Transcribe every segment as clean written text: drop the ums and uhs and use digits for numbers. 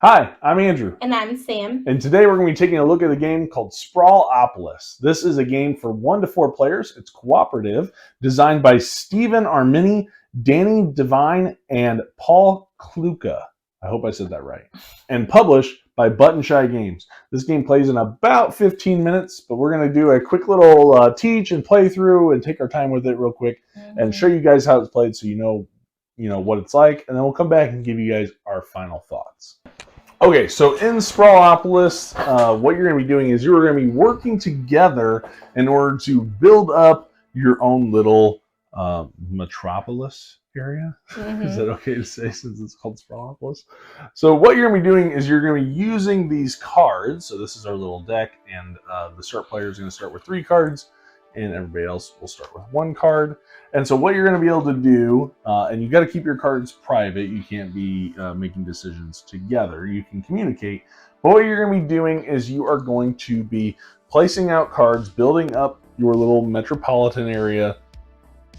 Hi, I'm Andrew. And I'm Sam. And today we're going to be taking a look at a game called Sprawlopolis. This is a game for 1 to 4 players. It's cooperative, designed by Stephen Armini, Danny Devine, and Paul Kluka. I hope I said that right. And published by Button Shy Games. This game plays in about 15 minutes, but we're going to do a quick little teach and play through and take our time with it real quick and show you guys how it's played so you know what it's like, and then we'll come back and give you guys our final thoughts. Okay, so in Sprawlopolis, what you're going to be doing is you're going to be working together in order to build up your own little metropolis area. Is that okay to say since it's called Sprawlopolis? So what you're going to be doing is you're going to be using these cards. So this is our little deck, and the start player is going to start with 3 cards, and everybody else will start with 1 card. And so what you're going to be able to do, and you got to keep your cards private. You can't be making decisions together. You can communicate. But what you're going to be doing is you are going to be placing out cards, building up your little metropolitan area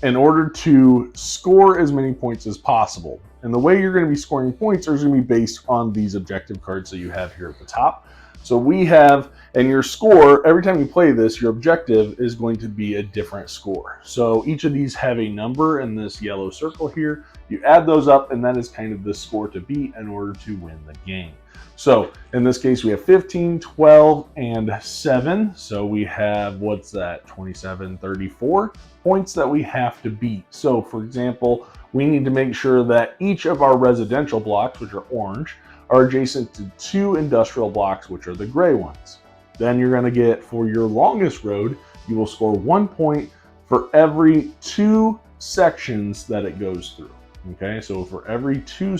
in order to score as many points as possible. And the way you're going to be scoring points is going to be based on these objective cards that you have here at the top. So we have, and your score, every time you play this, your objective is going to be a different score. So each of these have a number in this yellow circle here. You add those up, and that is kind of the score to beat in order to win the game. So in this case, we have 15, 12, and 7. So we have, what's that, 27, 34 points that we have to beat. So for example, we need to make sure that each of our residential blocks, which are orange, are adjacent to 2 industrial blocks, which are the gray ones. Then you're going to get, for your longest road, you will score 1 point for every 2 sections that it goes through. Okay, so for every 2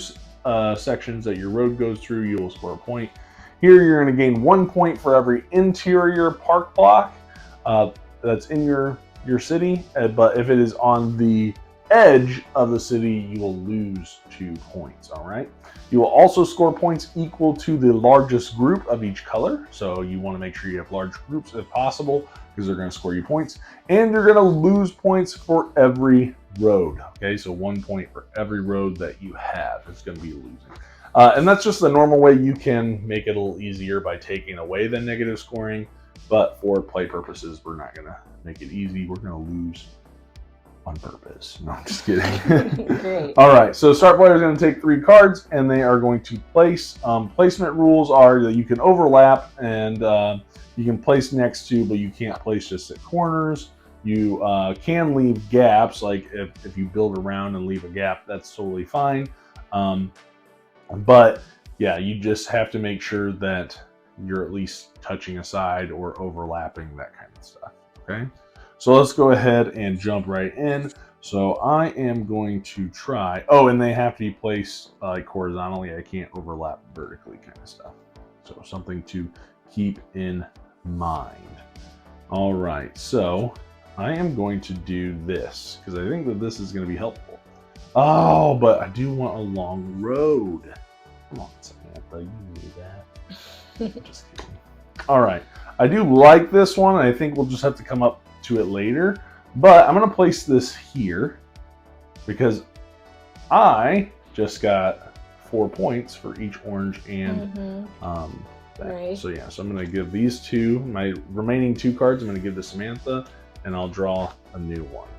sections that your road goes through, you will score a point. Here you're going to gain 1 point for every interior park block that's in your city, but if it is on the edge of the city, you will lose 2 points. All right. You will also score points equal to the largest group of each color. So you want to make sure you have large groups if possible, because they're going to score you points. And you're going to lose points for every road. Okay, so 1 point for every road that you have is going to be losing. And that's just the normal way. You can make it a little easier by taking away the negative scoring. But for play purposes, we're not going to make it easy. We're going to lose on purpose. No, I'm just kidding. Great. All right, so start player is going to take 3 cards, and they are going to place. Placement rules are that you can overlap, and you can place next to, but you can't place just at corners. You can leave gaps, like if you build around and leave a gap, that's totally fine. But yeah, you just have to make sure that you're at least touching a side or overlapping, that kind of stuff. Okay. So let's go ahead and jump right in. So I am going to try, and they have to be placed like horizontally. I can't overlap vertically, kind of stuff. So something to keep in mind. All right, so I am going to do this because I think that this is going to be helpful. Oh, but I do want a long road. Come on, Samantha, you knew that. Just kidding. All right, I do like this one. I think we'll just have to come up to it later, but I'm going to place this here because I just got 4 points for each orange and Right. So yeah, so I'm going to give these 2, my remaining 2 cards, I'm going to give to Samantha, and I'll draw a new one.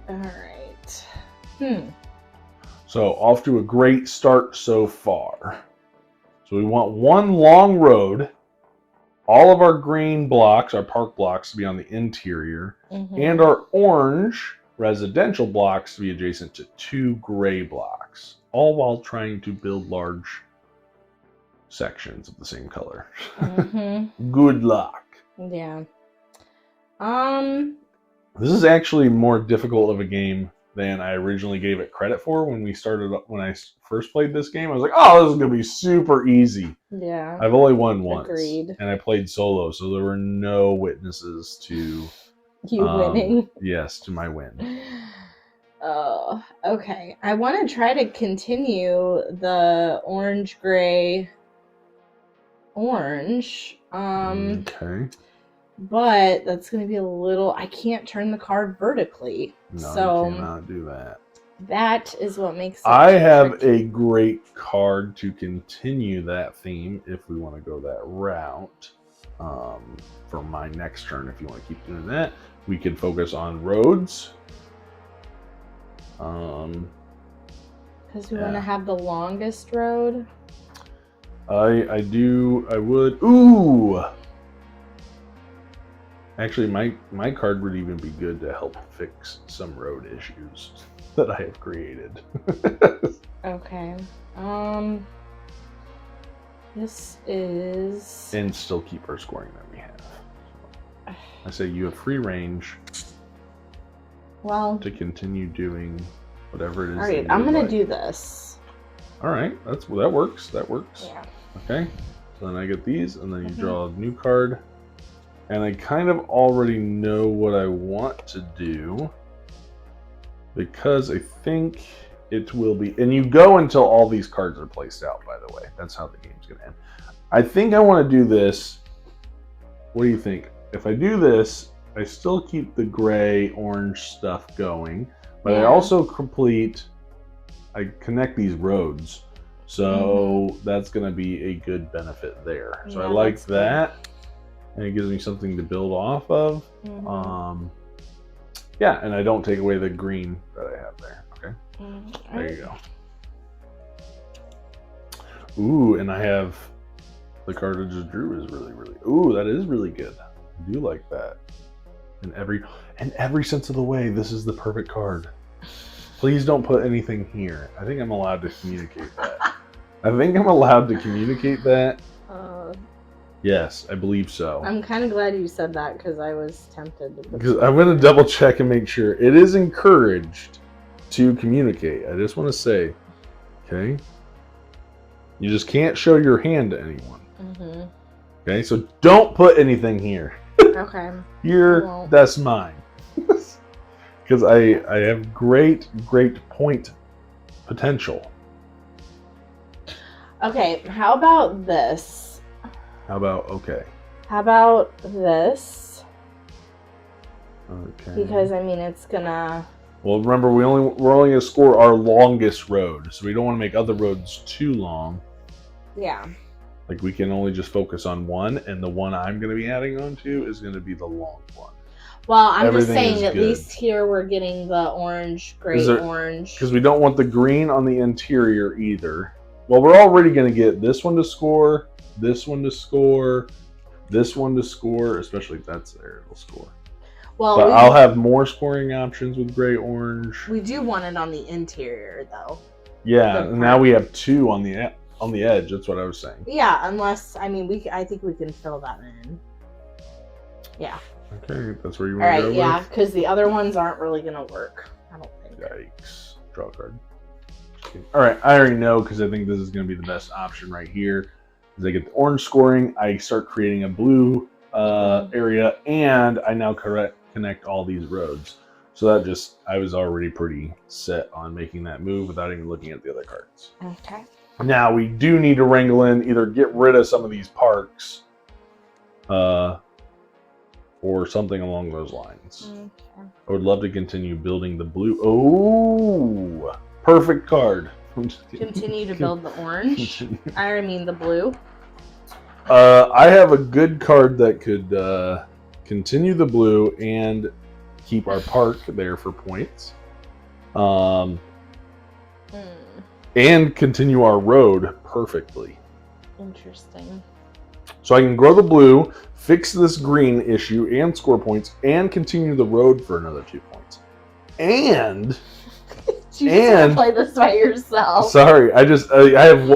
All right. So off to a great start so far. So we want 1 long road. All of our green blocks, our park blocks, to be on the interior, and our orange residential blocks to be adjacent to 2 gray blocks, all while trying to build large sections of the same color. Good luck. Yeah. This is actually more difficult of a game than I originally gave it credit for when I first played this game. I was like, oh, this is going to be super easy. Yeah. I've only won once. Agreed. And I played solo, so there were no witnesses to you winning. Yes, to my win. Oh, okay. I want to try to continue the orange, gray, orange. Okay. But that's going to be a little... I can't turn the card vertically. No, so you cannot do that. That is what makes it I have tricky. a great card to continue that theme if we want to go that route. For my next turn, if you want to keep doing that, we can focus on roads. Because we want to have the longest road. I would. Ooh! Actually, my card would even be good to help fix some road issues that I have created. Okay. This is... And still keep our scoring that we have. I say you have free range. Well, to continue doing whatever it is. All right, I'm gonna do this. All right, that works. That works. Yeah. Okay, so then I get these, and then you draw a new card, and I kind of already know what I want to do because I think it will be. And you go until all these cards are placed out. By the way, that's how the game's gonna end. I think I want to do this. What do you think? If I do this, I still keep the gray orange stuff going, but I also I connect these roads. So that's going to be a good benefit there. So I like that. And it gives me something to build off of. Yeah, and I don't take away the green that I have there. Okay. There you go. Ooh, and I have the card I just drew is really, really. Ooh, that is really good. I do like that. In every sense of the way, this is the perfect card. Please don't put anything here. I think I'm allowed to communicate that. Yes, I believe so. I'm kind of glad you said that because I was tempted to. Because I'm going to double check and make sure it is encouraged to communicate. I just want to say, okay, you just can't show your hand to anyone. Okay, so don't put anything here. Okay. Here, that's mine. Because I have great point potential. Okay, how about this? How about this? Okay. Because I mean, it's gonna. Well, remember we're only gonna score our longest road, so we don't want to make other roads too long. Yeah. Like we can only just focus on one, and the one I'm going to be adding on to is going to be the long one. Well, I'm just saying at least here we're getting the orange, gray, orange. Because we don't want the green on the interior either. Well, we're already going to get this one to score, this one to score, this one to score, especially if that's there, it'll score. Well, but I'll have more scoring options with gray, orange. We do want it on the interior, though. Yeah, and now we have two on the edge. That's what I was saying. Yeah, unless I think we can fill that in. Yeah. Okay, that's where you want to go. All right, yeah, because the other ones aren't really gonna work. I don't think. Yikes! Draw a card. All right, I already know because I think this is going to be the best option right here. As I get the orange scoring, I start creating a blue area, and I now connect all these roads. So that I was already pretty set on making that move without even looking at the other cards. Okay. Now we do need to wrangle in, either get rid of some of these parks, or something along those lines. Okay. I would love to continue building the blue. Oh, perfect card. Continue to build the orange. I mean the blue. I have a good card that could continue the blue and keep our park there for points. And continue our road perfectly. Interesting. So I can grow the blue, fix this green issue, and score points, and continue the road for another 2 points. And you just play this by yourself. Sorry, I have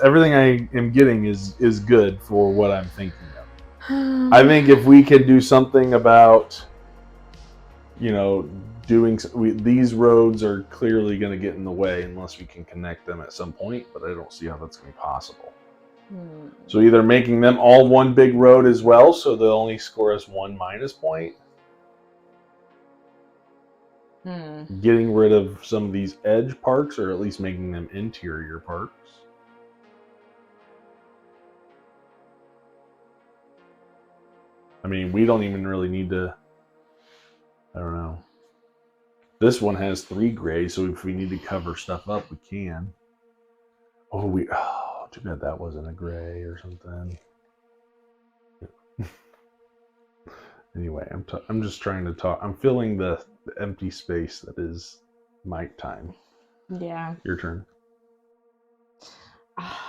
everything I am getting is good for what I'm thinking of. I think if we can do something about, these roads are clearly going to get in the way unless we can connect them at some point, but I don't see how that's going to be possible. So either making them all one big road as well, so they'll only score us 1 minus point. Getting rid of some of these edge parks, or at least making them interior parks. I mean, we don't even really need to. I don't know. This one has 3 gray, so if we need to cover stuff up, we can. Oh, too bad that wasn't a gray or something. Anyway, I'm just trying to talk. I'm filling the empty space that is mic time. Yeah. Your turn.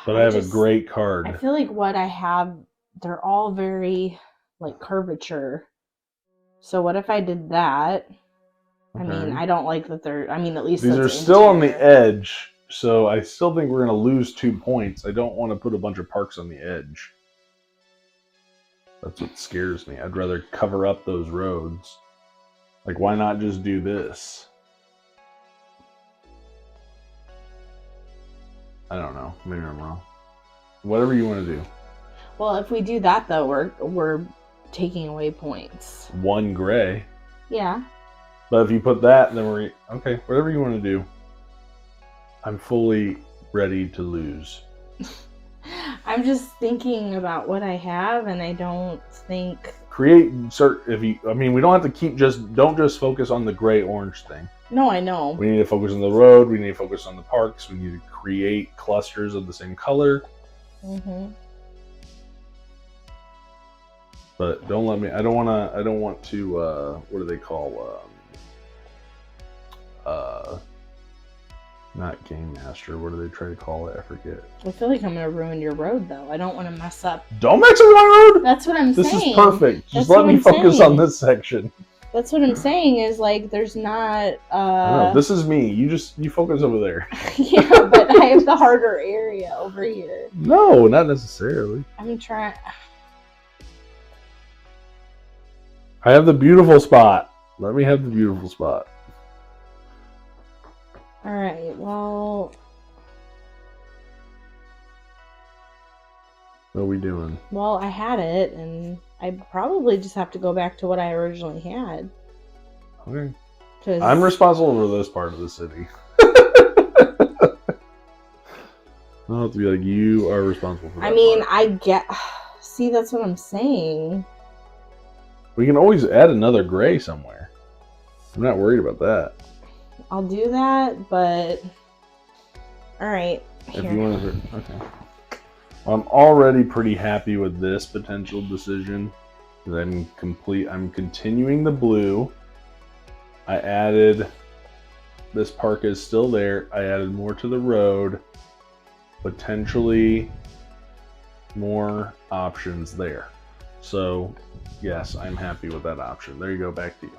But I have a great card. I feel like what I have, they're all very like curvature. So what if I did that? Okay. I mean, I don't like that they're. I mean, at least these are still on the edge, so I still think we're going to lose 2 points. I don't want to put a bunch of parks on the edge. That's what scares me. I'd rather cover up those roads. Like, why not just do this? I don't know. Maybe I'm wrong. Whatever you want to do. Well, if we do that, though, we're taking away points. 1 gray. Yeah. But if you put that, then we're... Okay, whatever you want to do. I'm fully ready to lose. I'm just thinking about what I have, and I don't think... We don't have to keep don't just focus on the gray-orange thing. No, I know. We need to focus on the road. We need to focus on the parks. We need to create clusters of the same color. Mm-hmm. But don't let me. I don't want to. What do they call? Not game master. What do they try to call it? I forget. I feel like I'm gonna ruin your road, though. I don't want to mess up. Don't mess up my road. That's what I'm saying. This is perfect. Just let me focus on this section. That's what I'm saying. Is like there's not. No, this is me. You focus over there. Yeah, but I have the harder area over here. No, not necessarily. I'm trying. I have the beautiful spot. Let me have the beautiful spot. All right, well... What are we doing? Well, I had it, and I probably just have to go back to what I originally had. Okay. I'm responsible for this part of the city. I'll have to be like, you are responsible for that part. See, that's what I'm saying. We can always add another gray somewhere. I'm not worried about that. I'll do that, but... Alright. If you want to... Okay. Well, I'm already pretty happy with this potential decision. Because I'm continuing the blue. I added... This park is still there. I added more to the road. Potentially more options there. So, yes, I'm happy with that option. There you go, back to you.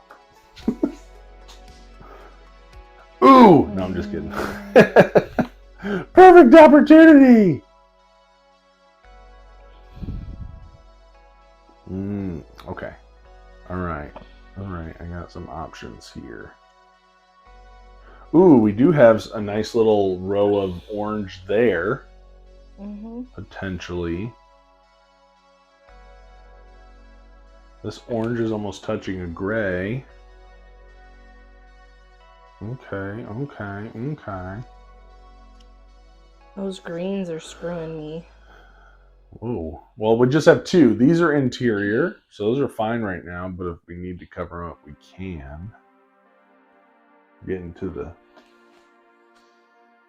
Ooh! No, I'm just kidding. Perfect opportunity! Okay. Alright. I got some options here. Ooh, we do have a nice little row of orange there. Mm-hmm. Potentially. This orange is almost touching a gray. Okay. Those greens are screwing me. Whoa. Well, we just have 2. These are interior, so those are fine right now, but if we need to cover up, we can. Getting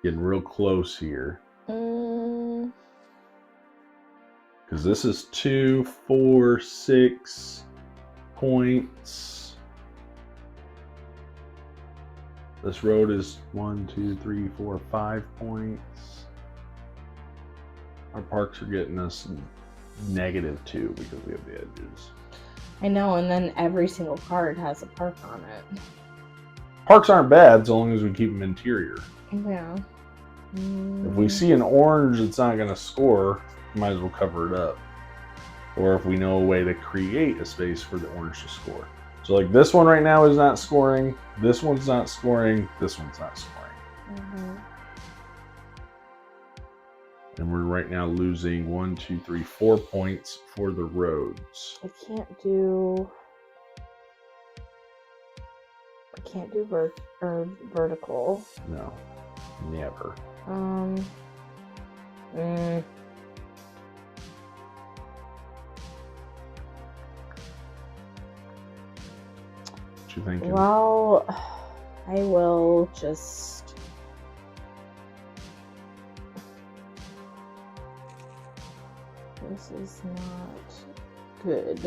real close here. Because this is 2, 4, 6 points. This road is 1, 2, 3, 4, 5 points. Our parks are getting us -2 because we have the edges. I know, and then every single card has a park on it. Parks aren't bad so long as we keep them interior. Yeah. If we see an orange that's not going to score, we might as well cover it up. Or if we know a way to create a space for the orange to score. So like this one right now is not scoring, this one's not scoring, this one's not scoring. Mm-hmm. And we're right now losing 1, 2, 3, 4 points for the roads. I can't do vertical. No, never. What you thinking? Well, I will just... This is not good.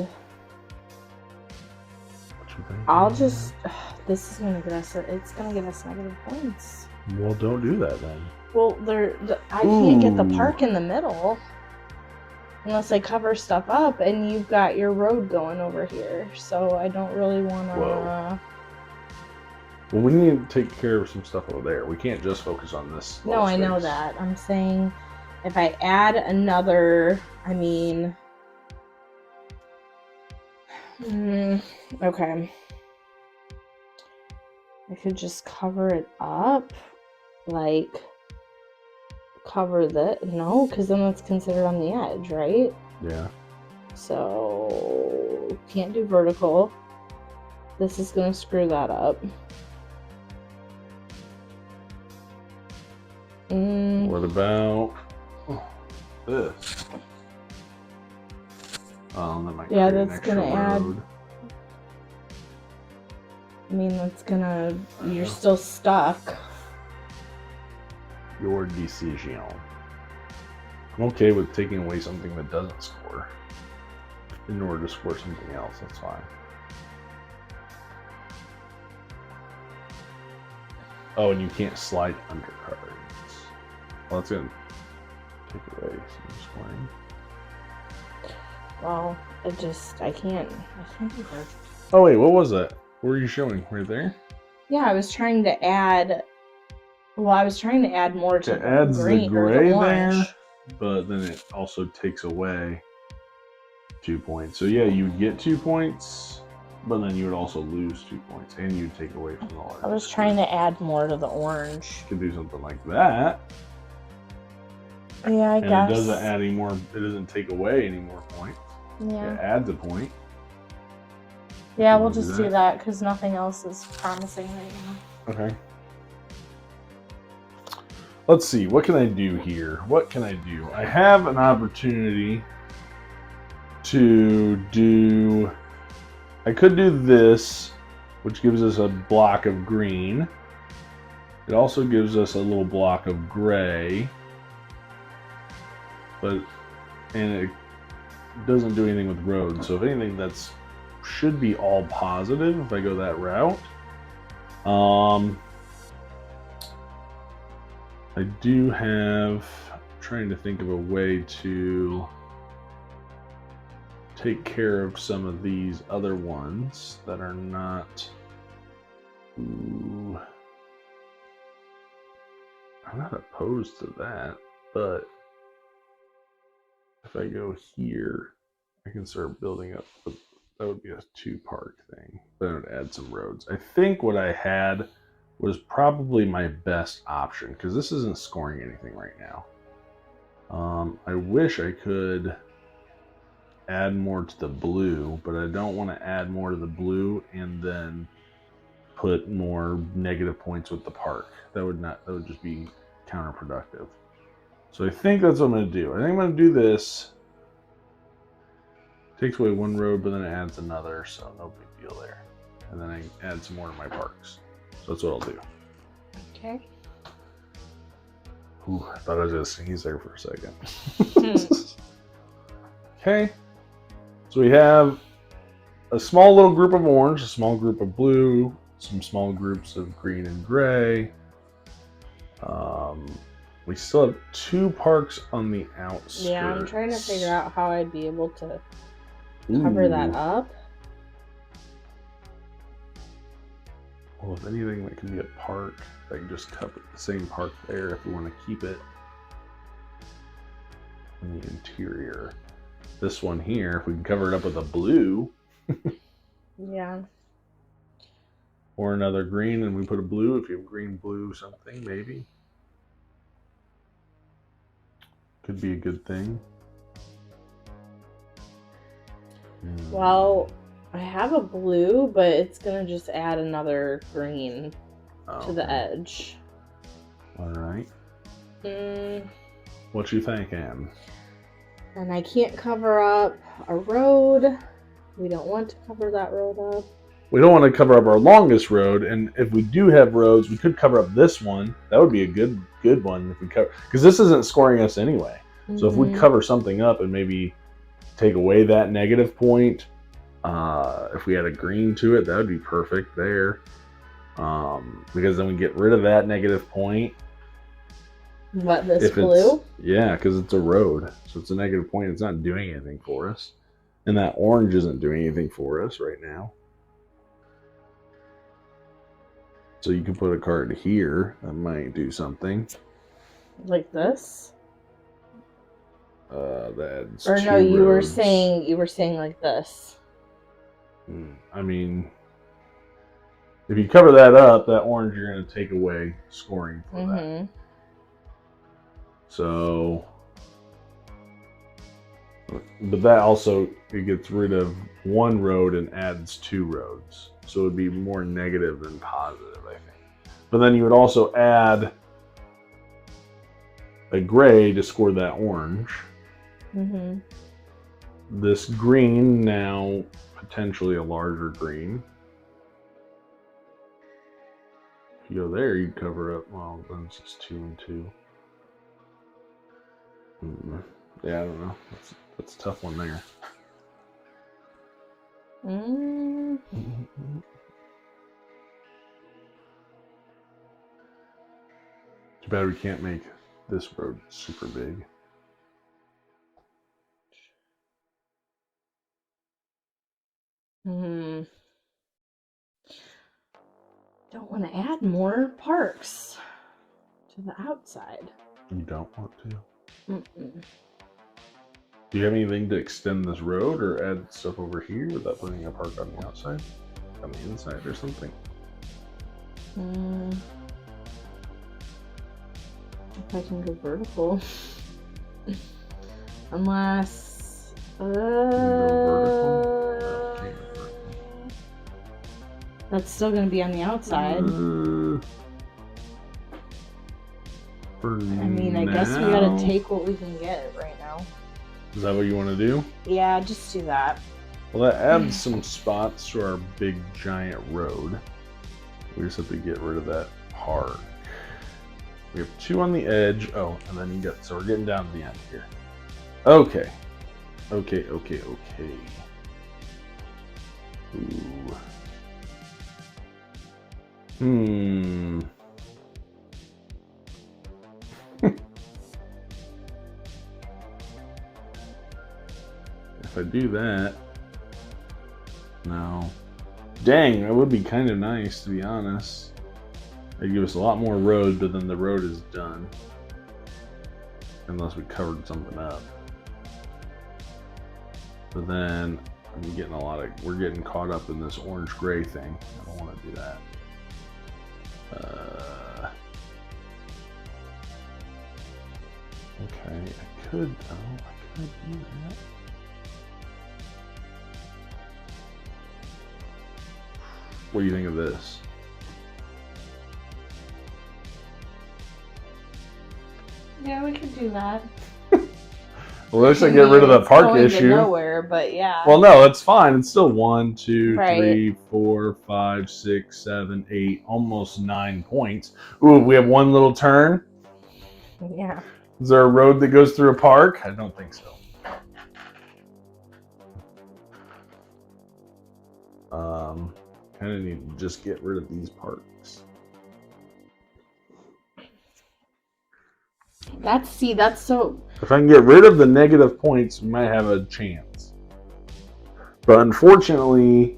What you think? I'll just... This is gonna get us... It's gonna get us negative points. Well, don't do that then. Well, I can't get the Ooh. park in the middle unless I cover stuff up, and you've got your road going over here. So I don't really want to... Whoa. Well, we need to take care of some stuff over there. We can't just focus on this. No, I know that. I'm saying if I add another... I mean... okay. I could just cover it up. Like... Cover that? No, because then that's considered on the edge, right? Yeah. So... Can't do vertical. This is going to screw that up. What about this? That might Yeah, create an that's extra gonna add. road. I mean, that's gonna. You're still stuck. Your decision. I'm okay with taking away something that doesn't score in order to score something else. That's fine. Oh, and you can't slide under cards. Well, that's gonna take away some scoring. Well, I can't do that. Oh wait, what was that? What were you showing? Right there? Yeah, I was trying to add. Well, I was trying to add more to It adds green the or gray the orange. there, but then it also takes away 2 points. So yeah, you would get 2 points, but then you would also lose 2 points, and you'd take away from the orange. I was trying to add more to the orange. You could do something like that. Yeah, I And guess. it doesn't add any more. It doesn't take away any more points. Yeah. It adds a point. Yeah, we'll just do that because nothing else is promising right now. Okay. Let's see. What can I do here? What can I do? I have an opportunity to do... I could do this, which gives us a block of green. It also gives us a little block of gray. And it doesn't do anything with roads. So if anything, that's should be all positive if I go that route. I do have... I'm trying to think of a way to take care of some of these other ones that are not... Ooh. I'm not opposed to that, but if I go here, I can start building up. That would be a 2-park thing. Then it would add some roads. I think what I had was probably my best option because this isn't scoring anything right now. I wish I could add more to the blue, but I don't want to add more to the blue and then put more negative points with the park. That would just be counterproductive. So I think that's what I'm going to do. I think I'm going to do this. Takes away one road, but then it adds another, so no big deal there. And then I add some more to my parks. So that's what I'll do. Okay. Ooh, I thought I was going to sneeze there for a second. Okay. So we have a small little group of orange, a small group of blue, some small groups of green and gray. We still have 2 parks on the outskirts. Yeah, I'm trying to figure out how I'd be able to cover that up. Well, if anything, that can be a park. I can just cover the same park there if we want to keep it in the interior. This one here, if we can cover it up with a blue. Yeah. Or another green and we put a blue. If you have green, blue, something, maybe. Could be a good thing. Well, I have a blue, but it's going to just add another green to the edge. All right. What you think, Anne? And I can't cover up a road. We don't want to cover that road up. we don't want to cover up our longest road, and if we do have roads, we could cover up this one. That would be a good one if we cover, because this isn't scoring us anyway. Mm-hmm. So if we cover something up and maybe take away that negative point, if we add a green to it, that would be perfect there. Because then we get rid of that negative point. What, this blue? Yeah, because it's a road. So it's a negative point. It's not doing anything for us. And that orange isn't doing anything for us right now. So you can put a card here that might do something. Like this? That's or no, you were saying like this. I mean, if you cover that up, that orange, you're going to take away scoring for that. So, but that also, it gets rid of one road and adds 2 roads. So it would be more negative than positive, I think. But then you would also add a gray to score that orange. This green, now potentially a larger green. If you go there, you cover up, well, then it's just 2 and 2. Yeah, I don't know. That's a tough one there. Too bad we can't make this road super big. Don't want to add more parks to the outside. You don't want to? Do you have anything to extend this road or add stuff over here without putting a park on the outside? On the inside or something? If I can go vertical. Unless... That's still going to be on the outside. I guess we gotta take what we can get right now. Is that what you want to do? Yeah, just do that. Well, that adds some spots to our big giant road. We just have to get rid of that park. We have 2 on the edge. Oh, and then you got, so we're getting down to the end here. Okay. Okay. Ooh. If I do that, no. Dang, that would be kind of nice, to be honest. It'd give us a lot more road, but then the road is done. Unless we covered something up. But then we're getting caught up in this orange-gray thing. I don't want to do that. Okay, I could do that. What do you think of this? Yeah, we could do that. Well, let's get rid of the park issue. Nowhere, but yeah. Well, no, that's fine. It's still 1, 2, right. 3, 4, 5, 6, 7, 8, almost 9 points. Ooh, we have one little turn. Yeah. Is there a road that goes through a park? I don't think so. Kind of need to just get rid of these parks. That's so... If I can get rid of the negative points, we might have a chance. But unfortunately,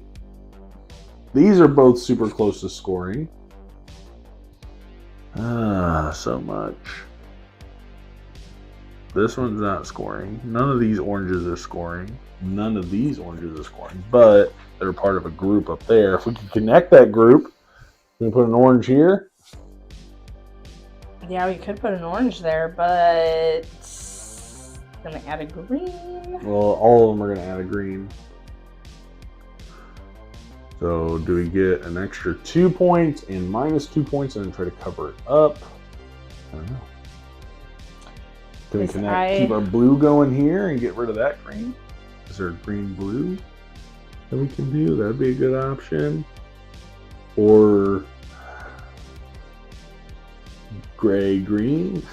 these are both super close to scoring. So much. This one's not scoring. None of these oranges are scoring. None of these oranges are scoring. But they're part of a group up there. If we can connect that group, we can put an orange here. Yeah, we could put an orange there, but gonna add a green. Well, all of them are gonna add a green. So do we get an extra 2 points and minus 2 points and then try to cover it up? I don't know. Can we keep our blue going here and get rid of that green? Is there a green blue? that we can do. That'd be a good option. Or gray green.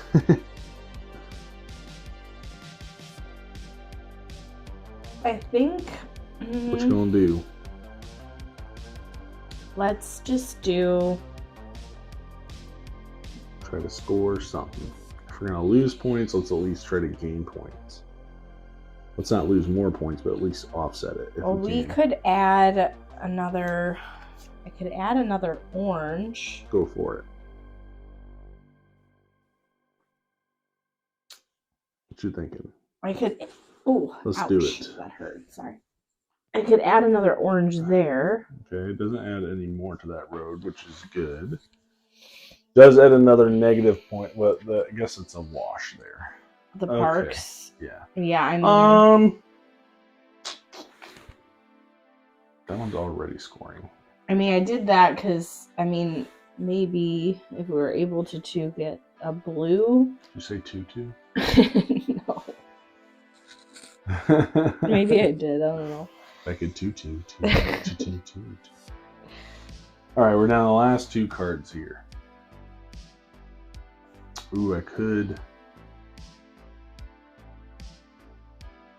I think. What you gonna do? Let's just do. Try to score something. If we're gonna lose points, let's at least try to gain points. Let's not lose more points, but at least offset it. Well, we could add another. I could add another orange. Go for it. What you thinking? I could. Oh, let's ouch, do it. That hurt. Sorry. I could add another orange there. Okay, it doesn't add any more to that road, which is good. Does add another negative point, but I guess it's a wash there. The parks. Yeah. Yeah, I mean. That one's already scoring. I mean, I did that because, I mean, maybe if we were able to get a blue. You say 2-2? No. Maybe I did. I don't know. I could 2-2. All right, we're down to the last two cards here. Ooh, I could.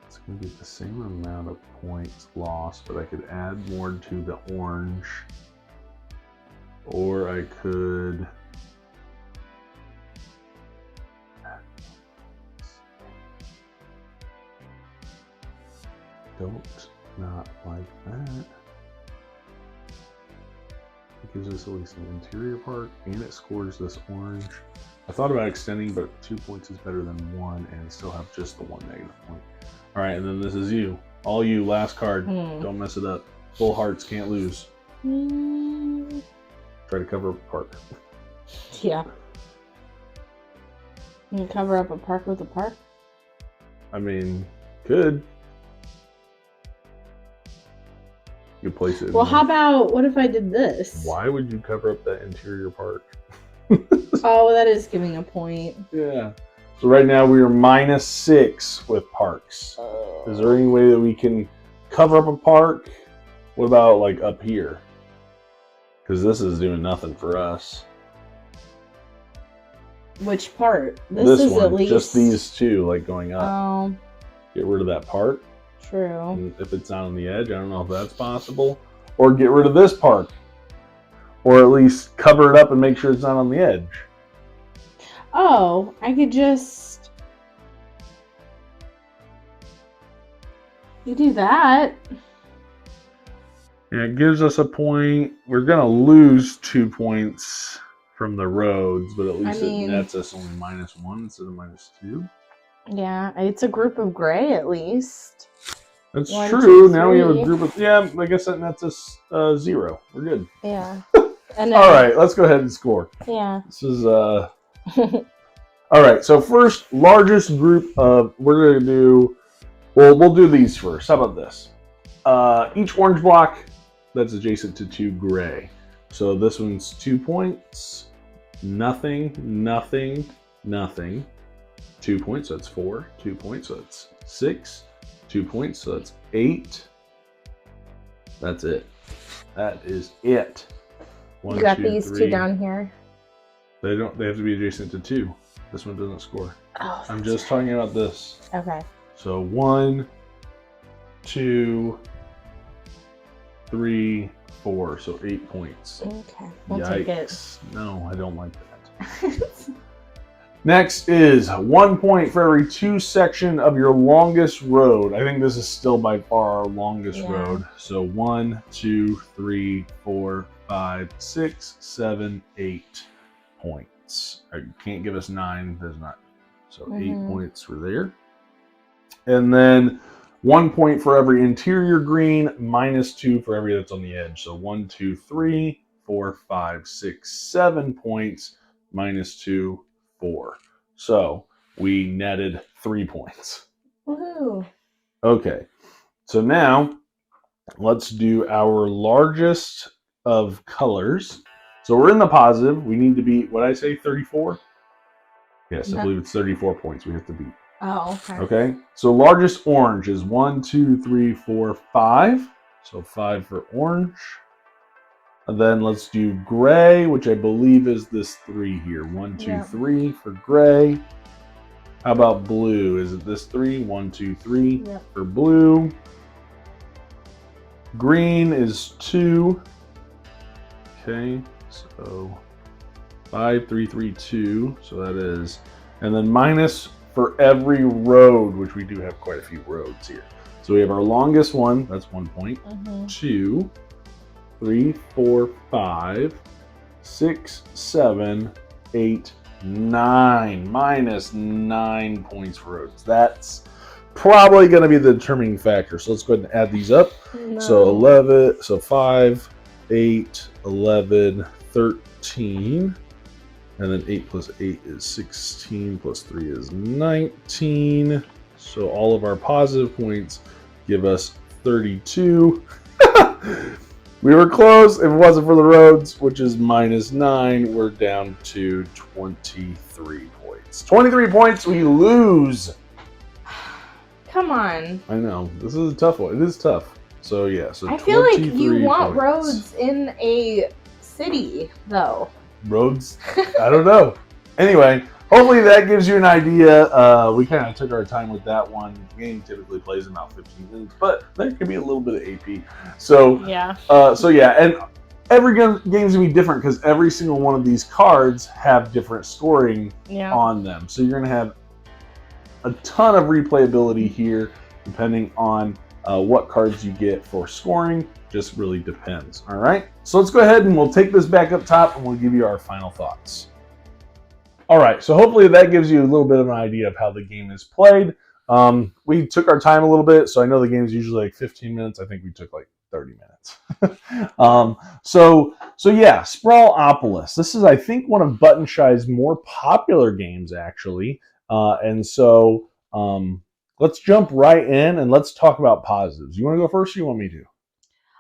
It's going to be the same amount of points lost, but I could add more to the orange. Or I could. Don't not like that. It gives us at least an interior part, and it scores this orange. I thought about extending, but 2 points is better than 1, and still have just the 1 negative point. All right, and then this is you. All you, last card. Don't mess it up. Full hearts, can't lose. Try to cover up a park. Yeah. Can you cover up a park with a park? I mean, could. You could place it. Well, how about, what if I did this? Why would you cover up that interior park? Oh, that is giving a point. Yeah. So right now we are -6 with parks. Is there any way that we can cover up a park? What about like up here? Because this is doing nothing for us. Which part? This is one, at least just these two, like going up. Oh, Get rid of that part. true. And if it's not on the edge, I don't know if that's possible. Or get rid of this part. Or at least cover it up and make sure it's not on the edge. Oh, I could just... You do that. Yeah, it gives us a point. We're going to lose 2 points from the roads, but at least it nets us only -1 instead of -2. Yeah, it's a group of gray at least. That's 1, true. 2, Now we have a 3. group of... Yeah, I guess that nets us 0. We're good. Yeah. And then, All right, let's go ahead and score. Yeah. This is... All right, so first, largest group of... We're going to do... Well, we'll do these first. How about this? Each orange block that's adjacent to 2 gray. So this one's 2 points. Nothing, nothing, nothing. 2 points, so that's 4. 2 points, so that's 6. 2 points, so that's 8. That's it. That is it. 1, You got 2, these 3. 2 down here. They don't. They have to be adjacent to 2. This one doesn't score. Oh, I'm just talking about this. Okay. So 1, 2, 3, 4. So 8 points. Okay. We'll take it. Yikes. No, I don't like that. Next is 1 point for every 2 section of your longest road. I think this is still by far our longest road. So 1, 2, 3, 4, 5, 6, 7, 8 points. You can't give us 9. There's not. So 8 points for there. And then 1 point for every interior green, -2 for every that's on the edge. So 1, 2, 3, 4, 5, 6, 7 points, -2, 4. So we netted 3 points. Woohoo. Okay. So now let's do our largest of colors. So we're in the positive. We need to beat, what did I say, 34? Yes, I believe it's 34 points we have to beat. Oh, okay. Okay. So largest orange is 1, 2, 3, 4, 5. So 5 for orange. And then let's do gray, which I believe is this 3 here. 1, 2, 3 for gray. How about blue? Is it this 3? 1, 2, 3 for blue. Green is 2. Okay, so 5, 3, 3, 2. So that is, and then minus for every road, which we do have quite a few roads here. So we have our longest one, that's 1 point. 2, 3, 4, 5, 6, 7, 8, 9. Minus 9 points for roads. That's probably going to be the determining factor. So let's go ahead and add these up. No. So 11, so 5, 8, 11, 13. And then 8 plus 8 is 16, plus 3 is 19. So all of our positive points give us 32. We were close. If it wasn't for the roads, which is minus 9, we're down to 23 points. 23 points, we lose. Come on. I know. This is a tough one. It is tough. So, yeah. So I feel like you want roads in a city, though. Roads? I don't know. Anyway, hopefully that gives you an idea. We kind of took our time with that one. The game typically plays in about 15 minutes, but there could be a little bit of AP. So yeah. And every game's gonna be different because every single one of these cards have different scoring on them. So you're gonna have a ton of replayability here, depending on what cards you get for scoring. Just really depends. All right. So let's go ahead and we'll take this back up top and we'll give you our final thoughts. All right, so hopefully that gives you a little bit of an idea of how the game is played. We took our time a little bit, so I know the game is usually like 15 minutes. I think we took like 30 minutes. So yeah, Sprawlopolis. This is, I think, one of Button Shy's more popular games, actually. And so let's jump right in and let's talk about positives. You want to go first or you want me to?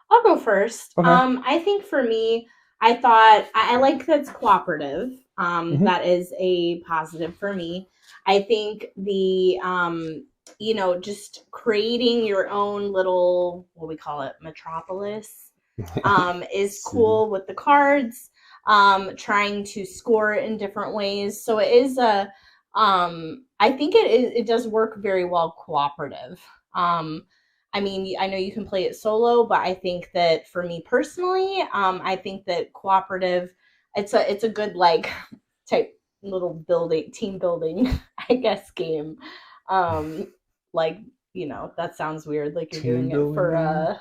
I'll go first. Okay. I think for me, I thought I like that it's cooperative. That is a positive for me. I think the, just creating your own little, what we call it, metropolis, is cool with the cards, trying to score it in different ways. So it is I think it does work very well cooperative. I mean, I know you can play it solo, but I think that for me personally, I think that cooperative, it's a good type little team building, I guess, game. That sounds weird, like you're doing it for a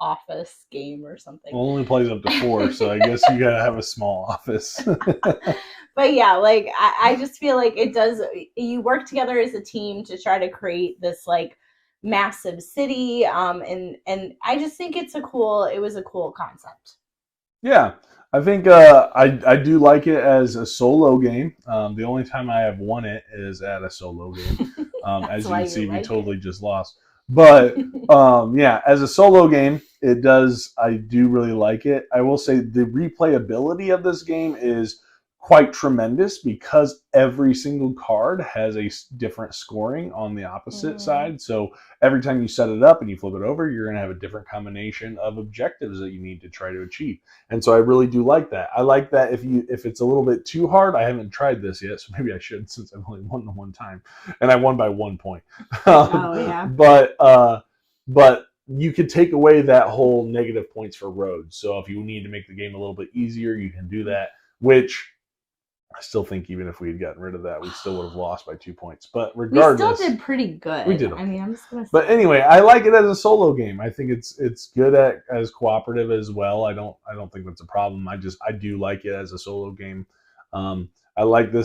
office game or something. Well, it only plays up to 4, so I guess you gotta have a small office. But yeah, I just feel like it does. You work together as a team to try to create this massive city, and I just think it was a cool concept. Yeah, I think I do like it as a solo game. The only time I have won it is at a solo game. As you can see, we totally just lost. But yeah, as a solo game, I do really like it. I will say the replayability of this game is quite tremendous because every single card has a different scoring on the opposite side. So every time you set it up and you flip it over, you're going to have a different combination of objectives that you need to try to achieve. And so I really do like that. I like that if it's a little bit too hard. I haven't tried this yet, so maybe I should, since I've only won the one time, and I won by 1 point. But you could take away that whole negative points for roads. So if you need to make the game a little bit easier, you can do that, which I still think even if we had gotten rid of that, we still would have lost by 2 points. But regardless, we still did pretty good. We did. I mean, I'm just gonna say. But anyway, I like it as a solo game. I think it's good as cooperative as well. I don't think that's a problem. I do like it as a solo game. I like the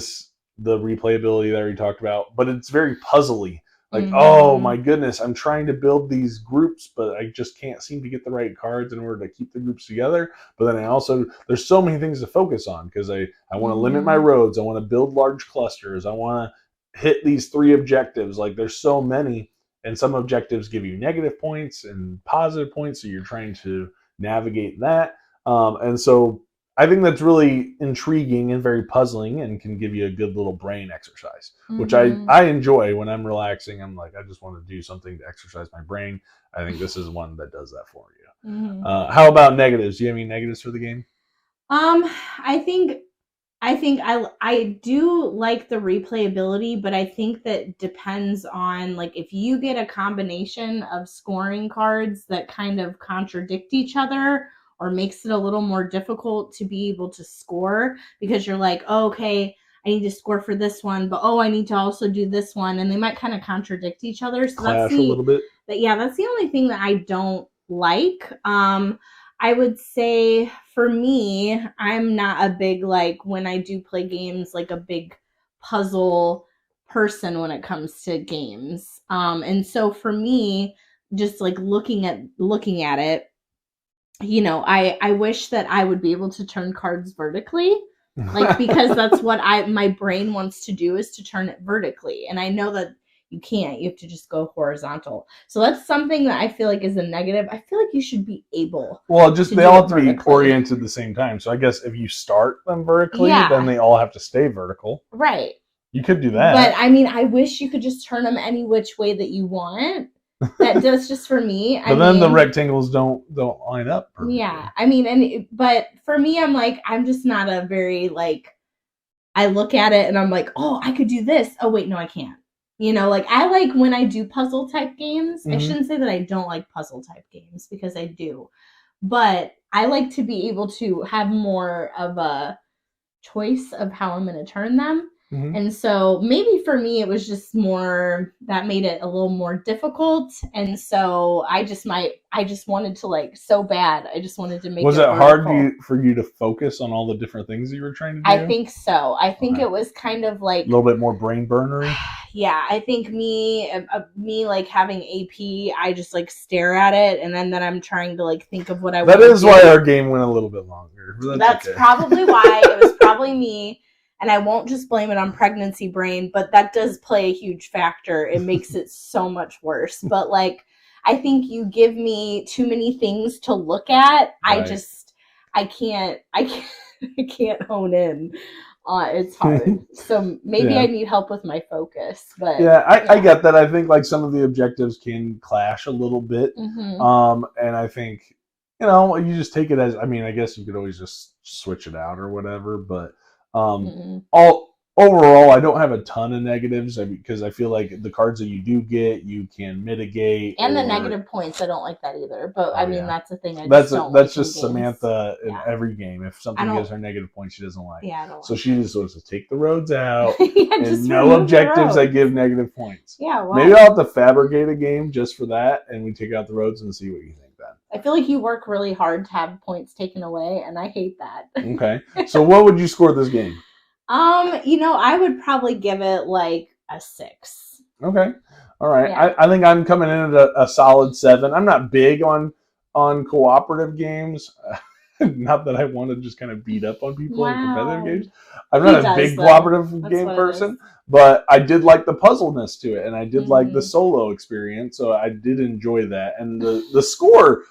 replayability that we talked about, but it's very puzzly. Oh my goodness, I'm trying to build these groups, but I just can't seem to get the right cards in order to keep the groups together. But then there's so many things to focus on because I want to limit my roads. I want to build large clusters. I want to hit these 3 objectives. There's so many, and some objectives give you negative points and positive points. So you're trying to navigate that. And so I think that's really intriguing and very puzzling and can give you a good little brain exercise, which I enjoy when I'm relaxing. I'm like, I just want to do something to exercise my brain. I think this is one that does that for you. How about negatives? Do you have any negatives for the game? I think I do like the replayability, but I think that depends on, like, if you get a combination of scoring cards that kind of contradict each other or makes it a little more difficult to be able to score because you're like, oh, okay, I need to score for this one, but I need to also do this one, and they might kind of contradict each other. So Clash a little bit. That's the only thing that I don't like. I would say for me, I'm not a big, like, when I do play games, like a big puzzle person when it comes to games. And so for me, just like looking at it, I wish that I would be able to turn cards vertically, like, because that's what my brain wants to do, is to turn it vertically. And I know that you can't. You have to just go horizontal. So that's something that I feel like is a negative. I feel like you should be able. Well, they all have to be oriented at the same time. So I guess if you start them vertically, then they all have to stay vertical. Right. You could do that. But I mean, I wish you could just turn them any which way that you want. That's just for me. But then the rectangles don't line up perfectly. Yeah. I mean, but for me, I'm like, I'm just not a very, like, I look at it and I'm like, oh, I could do this. Oh, wait, no, I can't. Like, I like when I do puzzle type games. I shouldn't say that I don't like puzzle type games, because I do. But I like to be able to have more of a choice of how I'm going to turn them. And so maybe for me, it was just more that made it a little more difficult. And so I just wanted to, like, so bad. I just wanted to make it. Was it hard for you to focus on all the different things that you were trying to do? I think so. I think it was kind of like a little bit more brain burnery. Yeah, I think me like having AP, I just like stare at it, and then I'm trying to like think of what I want to do. That is why our game went a little bit longer. That's okay. Probably why. It was probably me. And I won't just blame it on pregnancy brain, but that does play a huge factor. It makes it so much worse. But, like, I think you give me too many things to look at. Right. I can't hone in. It's hard. So maybe I need help with my focus. But I get that. I think, like, some of the objectives can clash a little bit. And I think, you just take it as, I mean, I guess you could always just switch it out or whatever, but overall, I don't have a ton of negatives because I feel like the cards that you do get, you can mitigate. And the negative points, I don't like that either. But I mean, that's the thing. That's just Samantha in every game. If something gives her negative points, she doesn't like. Yeah, I don't. So she just wants to take the roads out, and no objectives that give negative points. Yeah, well, maybe I'll have to fabricate a game just for that, and we take out the roads and see what you think then. I feel like you work really hard to have points taken away, and I hate that. Okay, so what would you score this game? I would probably give it like a 6. Okay. All right. Yeah. I think I'm coming in at a solid 7. I'm not big on cooperative games. Not that I want to just kind of beat up on people in competitive games. I'm not a big cooperative game person, but I did like the puzzleness to it, and I did like the solo experience, so I did enjoy that. And the score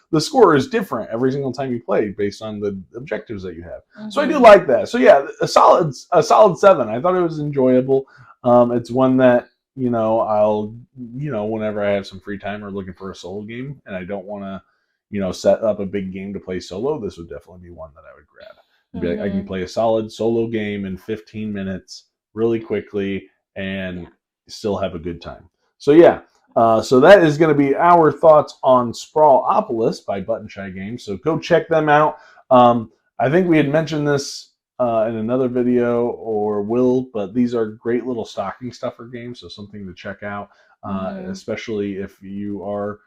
is different every single time you play based on the objectives that you have. So I do like that. So yeah, a solid 7. I thought it was enjoyable. It's one that I'll whenever I have some free time or looking for a solo game, and I don't want to set up a big game to play solo, this would definitely be one that I would grab. Be like, I can play a solid solo game in 15 minutes really quickly and still have a good time. So yeah, so that is going to be our thoughts on Sprawlopolis by Button Shy Games. So go check them out. I think we had mentioned this in another video or but these are great little stocking stuffer games, so something to check out, especially if you are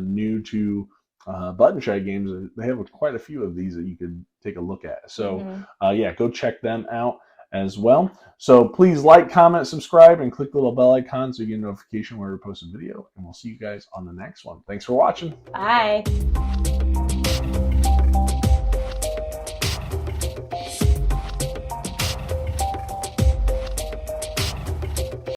new to Button Shy Games. They have quite a few of these that you could take a look at. So go check them out as well. So please like, comment, subscribe, and click the little bell icon so you get a notification when we post a video. And we'll see you guys on the next one. Thanks for watching. Bye.